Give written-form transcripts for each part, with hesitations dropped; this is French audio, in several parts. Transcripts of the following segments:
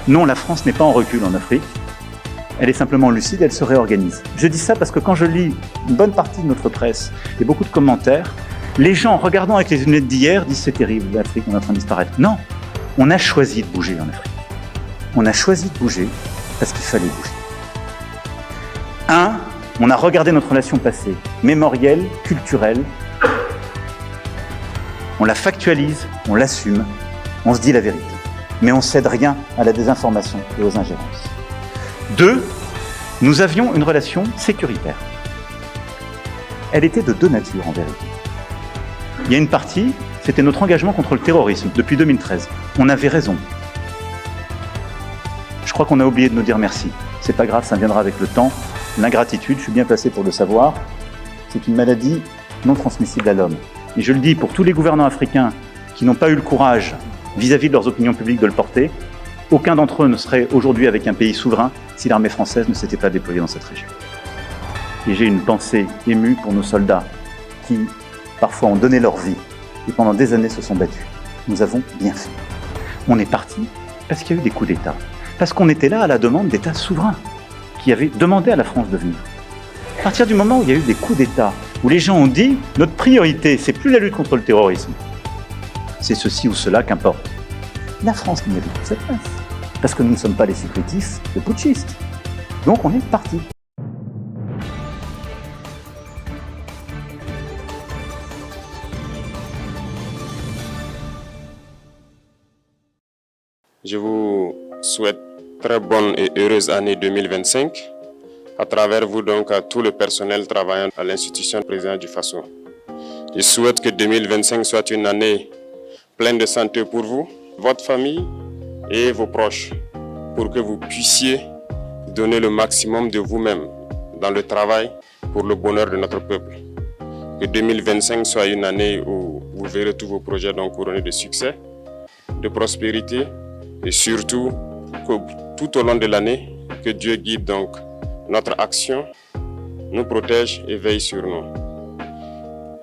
Non, la France n'est pas en recul en Afrique. Elle est simplement lucide, elle se réorganise. Je dis ça parce que quand je lis une bonne partie de notre presse et beaucoup de commentaires, les gens, en regardant avec les lunettes d'hier, disent c'est terrible, l'Afrique est en train de disparaître. Non, on a choisi de bouger en Afrique. On a choisi de bouger parce qu'il fallait bouger. On a regardé notre relation passée, mémorielle, culturelle. On la factualise, on l'assume, on se dit la vérité. Mais on ne cède rien à la désinformation et aux ingérences. 2, nous avions une relation sécuritaire. Elle était de deux natures en vérité. Il y a une partie, c'était notre engagement contre le terrorisme depuis 2013. On avait raison. Je crois qu'on a oublié de nous dire merci. C'est pas grave, ça viendra avec le temps. L'ingratitude, je suis bien placé pour le savoir, c'est une maladie non transmissible à l'homme. Et je le dis pour tous les gouvernants africains qui n'ont pas eu le courage, vis-à-vis de leurs opinions publiques, de le porter, aucun d'entre eux ne serait aujourd'hui avec un pays souverain si l'armée française ne s'était pas déployée dans cette région. Et j'ai une pensée émue pour nos soldats qui, parfois, ont donné leur vie et pendant des années se sont battus. Nous avons bien fait. On est parti parce qu'il y a eu des coups d'État. Parce qu'on était là à la demande d'États souverains qui avaient demandé à la France de venir. À partir du moment où il y a eu des coups d'État, où les gens ont dit « notre priorité, c'est plus la lutte contre le terrorisme, c'est ceci ou cela, qu'importe », la France ne mérite pas cette place. Parce que nous ne sommes pas les supplétifs de putschistes. Donc on est parti. Je vous souhaite très bonne et heureuse année 2025. À travers vous donc à tout le personnel travaillant à l'institution présidente du Faso. Je souhaite que 2025 soit une année pleine de santé pour vous, votre famille et vos proches, pour que vous puissiez donner le maximum de vous-même dans le travail pour le bonheur de notre peuple. Que 2025 soit une année où vous verrez tous vos projets donc couronnés de succès, de prospérité et surtout que tout au long de l'année, que Dieu guide donc notre action, nous protège et veille sur nous.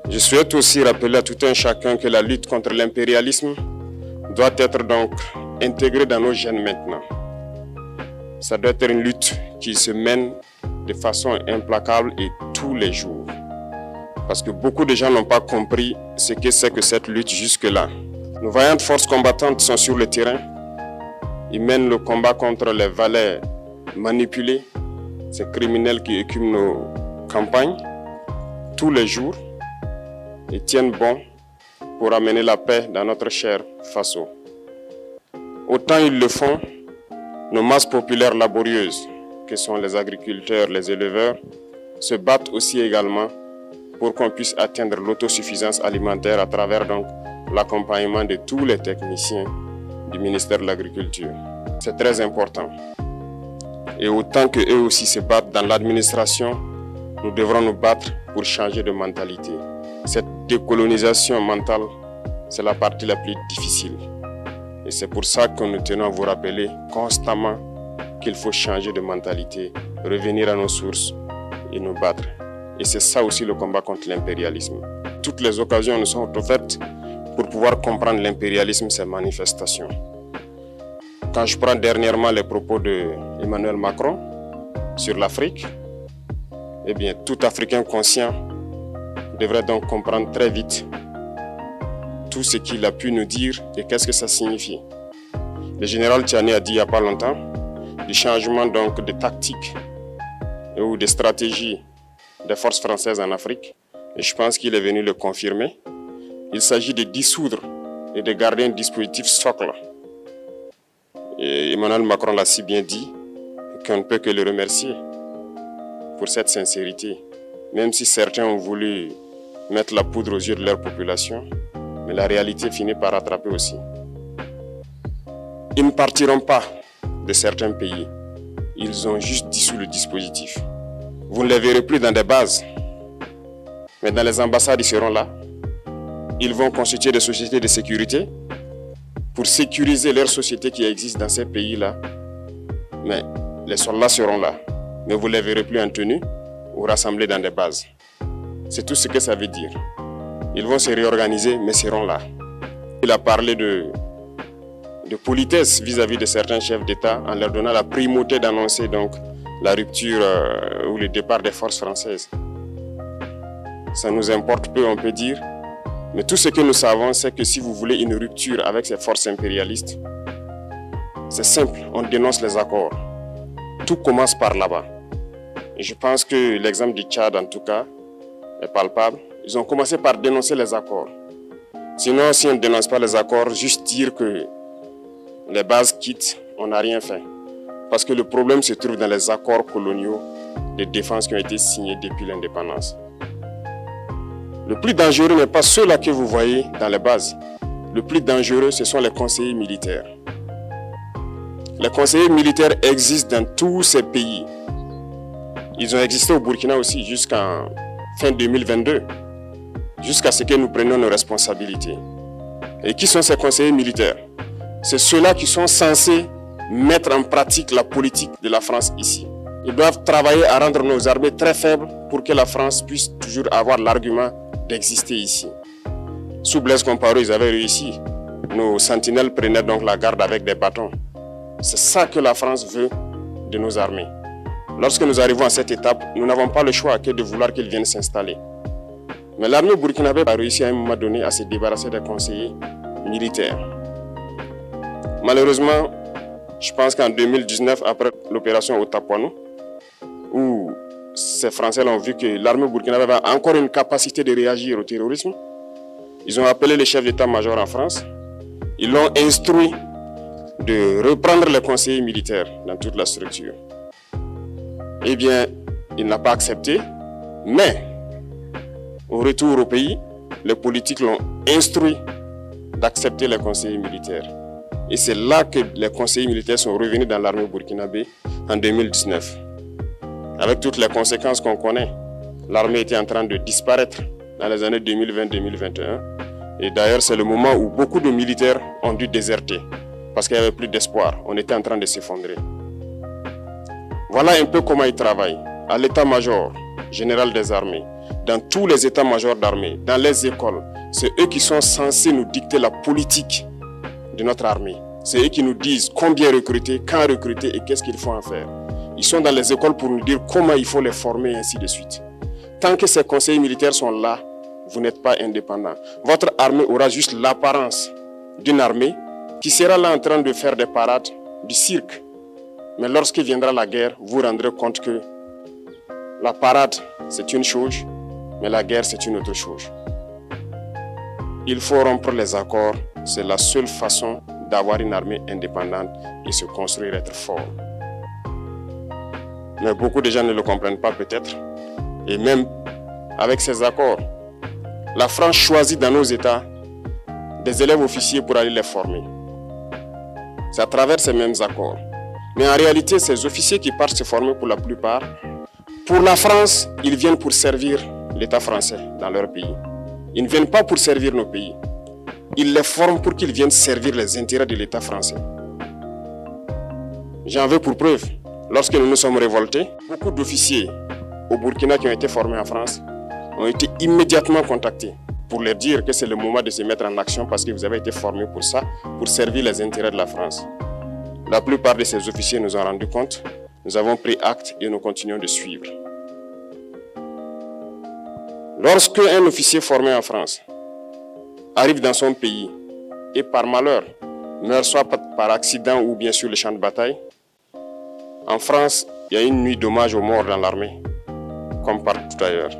Je souhaite aussi rappeler à tout un chacun que la lutte contre l'impérialisme doit être donc intégrée dans nos gènes maintenant. Ça doit être une lutte qui se mène de façon implacable et tous les jours. Parce que beaucoup de gens n'ont pas compris ce que c'est que cette lutte jusque-là. Nos vaillantes forces combattantes sont sur le terrain. Ils mènent le combat contre les valets manipulés, ces criminels qui écument nos campagnes tous les jours et tiennent bon pour amener la paix dans notre cher Faso. Autant ils le font, nos masses populaires laborieuses, que sont les agriculteurs, les éleveurs, se battent aussi également pour qu'on puisse atteindre l'autosuffisance alimentaire à travers donc l'accompagnement de tous les techniciens du ministère de l'Agriculture. C'est très important. Et autant qu'eux aussi se battent dans l'administration, nous devrons nous battre pour changer de mentalité. Cette décolonisation mentale, c'est la partie la plus difficile. Et c'est pour ça que nous tenons à vous rappeler constamment qu'il faut changer de mentalité, revenir à nos sources et nous battre. Et c'est ça aussi le combat contre l'impérialisme. Toutes les occasions nous sont offertes pour pouvoir comprendre l'impérialisme, ses manifestations. Quand je prends dernièrement les propos d'Emmanuel Macron sur l'Afrique, eh bien, tout Africain conscient devrait donc comprendre très vite tout ce qu'il a pu nous dire et qu'est-ce que ça signifie. Le général Tiani a dit il n'y a pas longtemps du changement donc de tactique ou de stratégie des forces françaises en Afrique. Et je pense qu'il est venu le confirmer. Il s'agit de dissoudre et de garder un dispositif socle. Et Emmanuel Macron l'a si bien dit qu'on ne peut que le remercier pour cette sincérité. Même si certains ont voulu mettre la poudre aux yeux de leur population, mais la réalité finit par rattraper aussi. Ils ne partiront pas de certains pays. Ils ont juste dissous le dispositif. Vous ne les verrez plus dans des bases, mais dans les ambassades, ils seront là. Ils vont constituer des sociétés de sécurité pour sécuriser leurs sociétés qui existent dans ces pays-là. Mais les soldats seront là, mais vous ne les verrez plus en tenue ou rassemblés dans des bases. C'est tout ce que ça veut dire. Ils vont se réorganiser, mais seront là. Il a parlé de de politesse vis-à-vis de certains chefs d'État en leur donnant la primauté d'annoncer donc la rupture ou le départ des forces françaises. Ça nous importe peu, on peut dire, mais tout ce que nous savons, c'est que si vous voulez une rupture avec ces forces impérialistes, c'est simple, on dénonce les accords. Tout commence par là-bas. Et je pense que l'exemple du Tchad, en tout cas, est palpable. Ils ont commencé par dénoncer les accords. Sinon, si on ne dénonce pas les accords, juste dire que les bases quittent, on n'a rien fait. Parce que le problème se trouve dans les accords coloniaux de défense qui ont été signés depuis l'indépendance. Le plus dangereux n'est pas ceux-là que vous voyez dans les bases. Le plus dangereux, ce sont les conseillers militaires. Les conseillers militaires existent dans tous ces pays. Ils ont existé au Burkina aussi jusqu'en fin 2022, jusqu'à ce que nous prenions nos responsabilités. Et qui sont ces conseillers militaires? C'est ceux-là qui sont censés mettre en pratique la politique de la France ici. Ils doivent travailler à rendre nos armées très faibles pour que la France puisse toujours avoir l'argument d'exister ici. Sous Blaise Compaoré, ils avaient réussi. Nos sentinelles prenaient donc la garde avec des bâtons. C'est ça que la France veut de nos armées. Lorsque nous arrivons à cette étape, nous n'avons pas le choix que de vouloir qu'ils viennent s'installer. Mais l'armée burkinabé a réussi à un moment donné à se débarrasser des conseillers militaires. Malheureusement, je pense qu'en 2019, après l'opération Otapuano, où ces Français ont vu que l'armée burkinabé avait encore une capacité de réagir au terrorisme, ils ont appelé les chefs d'état-major en France. Ils l'ont instruit de reprendre les conseillers militaires dans toute la structure. Eh bien, il n'a pas accepté, mais au retour au pays, les politiques l'ont instruit d'accepter les conseillers militaires. Et c'est là que les conseillers militaires sont revenus dans l'armée burkinabé en 2019. Avec toutes les conséquences qu'on connaît, l'armée était en train de disparaître dans les années 2020-2021. Et d'ailleurs, c'est le moment où beaucoup de militaires ont dû déserter parce qu'il n'y avait plus d'espoir. On était en train de s'effondrer. Voilà un peu comment ils travaillent. À l'état-major général des armées, dans tous les états-majors d'armée, dans les écoles, c'est eux qui sont censés nous dicter la politique de notre armée. C'est eux qui nous disent combien recruter, quand recruter et qu'est-ce qu'il faut en faire. Ils sont dans les écoles pour nous dire comment il faut les former et ainsi de suite. Tant que ces conseillers militaires sont là, vous n'êtes pas indépendant. Votre armée aura juste l'apparence d'une armée qui sera là en train de faire des parades, du cirque. Mais lorsque viendra la guerre, vous vous rendrez compte que la parade, c'est une chose, mais la guerre, c'est une autre chose. Il faut rompre les accords. C'est la seule façon d'avoir une armée indépendante et se construire, être fort. Mais beaucoup de gens ne le comprennent pas peut-être. Et même avec ces accords, la France choisit dans nos États des élèves officiers pour aller les former. C'est à travers ces mêmes accords. Mais en réalité, ces officiers qui partent se former pour la plupart, pour la France, ils viennent pour servir l'État français dans leur pays. Ils ne viennent pas pour servir nos pays. Ils les forment pour qu'ils viennent servir les intérêts de l'État français. J'en veux pour preuve. Lorsque nous nous sommes révoltés, beaucoup d'officiers au Burkina qui ont été formés en France ont été immédiatement contactés pour leur dire que c'est le moment de se mettre en action parce que vous avez été formés pour ça, pour servir les intérêts de la France. La plupart de ces officiers nous ont rendu compte, nous avons pris acte et nous continuons de suivre. Lorsque un officier formé en France arrive dans son pays et par malheur meurt soit par accident ou bien sur le champ de bataille, en France, il y a une nuit d'hommage aux morts dans l'armée, comme partout ailleurs.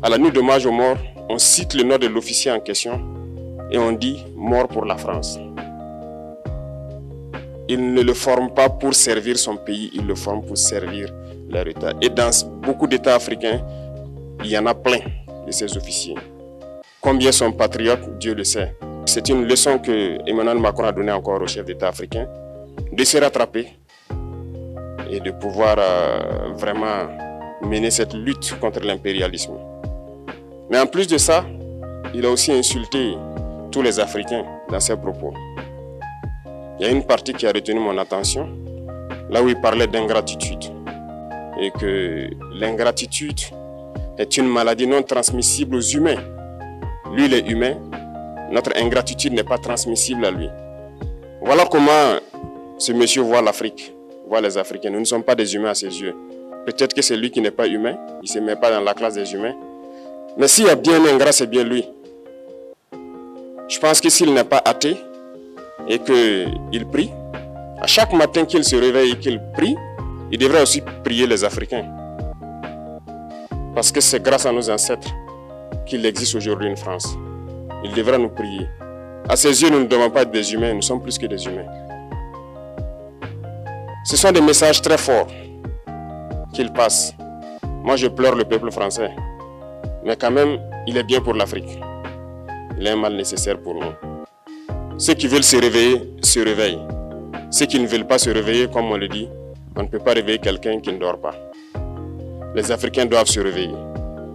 À la nuit d'hommage aux morts, on cite le nom de l'officier en question et on dit « mort pour la France ». Il ne le forme pas pour servir son pays, il le forme pour servir leur État. Et dans beaucoup d'États africains, il y en a plein de ces officiers. Combien sont patriotes, Dieu le sait. C'est une leçon que Emmanuel Macron a donnée encore aux chefs d'État africains, de se rattraper et de pouvoir vraiment mener cette lutte contre l'impérialisme. Mais en plus de ça, il a aussi insulté tous les Africains dans ses propos. Il y a une partie qui a retenu mon attention, là où il parlait d'ingratitude. Et que l'ingratitude est une maladie non transmissible aux humains. Lui, il est humain, notre ingratitude n'est pas transmissible à lui. Voilà comment ce monsieur voit l'Afrique, voit les Africains. Nous ne sommes pas des humains à ses yeux. Peut-être que c'est lui qui n'est pas humain, il ne se met pas dans la classe des humains. Mais s'il y a bien un ingrat, c'est bien lui. Je pense que s'il n'est pas athée et qu'il prie, à chaque matin qu'il se réveille et qu'il prie, il devrait aussi prier les Africains. Parce que c'est grâce à nos ancêtres qu'il existe aujourd'hui une France. Il devra nous prier. À ses yeux, nous ne devons pas être des humains, nous sommes plus que des humains. Ce sont des messages très forts qu'il passe. Moi, je pleure le peuple français. Mais quand même, il est bien pour l'Afrique. Il est un mal nécessaire pour nous. Ceux qui veulent se réveiller, se réveillent. Ceux qui ne veulent pas se réveiller, comme on le dit, on ne peut pas réveiller quelqu'un qui ne dort pas. Les Africains doivent se réveiller.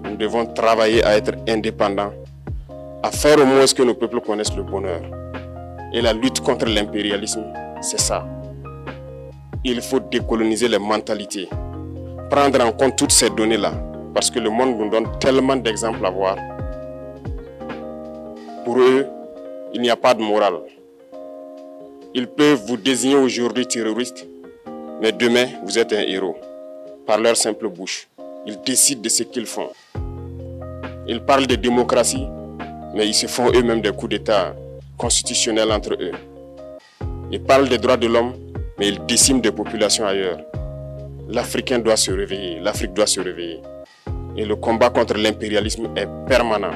Nous devons travailler à être indépendants, à faire au moins ce que nos peuples connaissent le bonheur. Et la lutte contre l'impérialisme, c'est ça. Il faut décoloniser les mentalités, prendre en compte toutes ces données-là, parce que le monde nous donne tellement d'exemples à voir. Pour eux, il n'y a pas de morale. Ils peuvent vous désigner aujourd'hui terroriste, mais demain, vous êtes un héros. Par leur simple bouche, ils décident de ce qu'ils font. Ils parlent de démocratie, mais ils se font eux-mêmes des coups d'État constitutionnels entre eux. Ils parlent des droits de l'homme, mais ils déciment des populations ailleurs. L'Africain doit se réveiller, l'Afrique doit se réveiller. Et le combat contre l'impérialisme est permanent.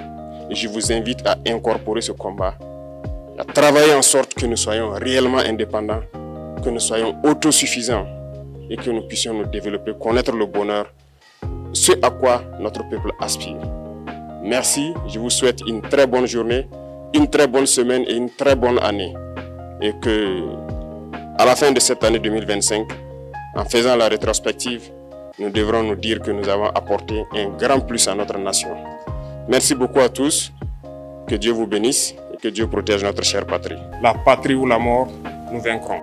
Et je vous invite à incorporer ce combat, à travailler en sorte que nous soyons réellement indépendants, que nous soyons autosuffisants et que nous puissions nous développer, connaître le bonheur, ce à quoi notre peuple aspire. Merci, je vous souhaite une très bonne journée, une très bonne semaine et une très bonne année. Et que, à la fin de cette année 2025, en faisant la rétrospective, nous devrons nous dire que nous avons apporté un grand plus à notre nation. Merci beaucoup à tous, que Dieu vous bénisse et que Dieu protège notre chère patrie. La patrie ou la mort, nous vaincrons.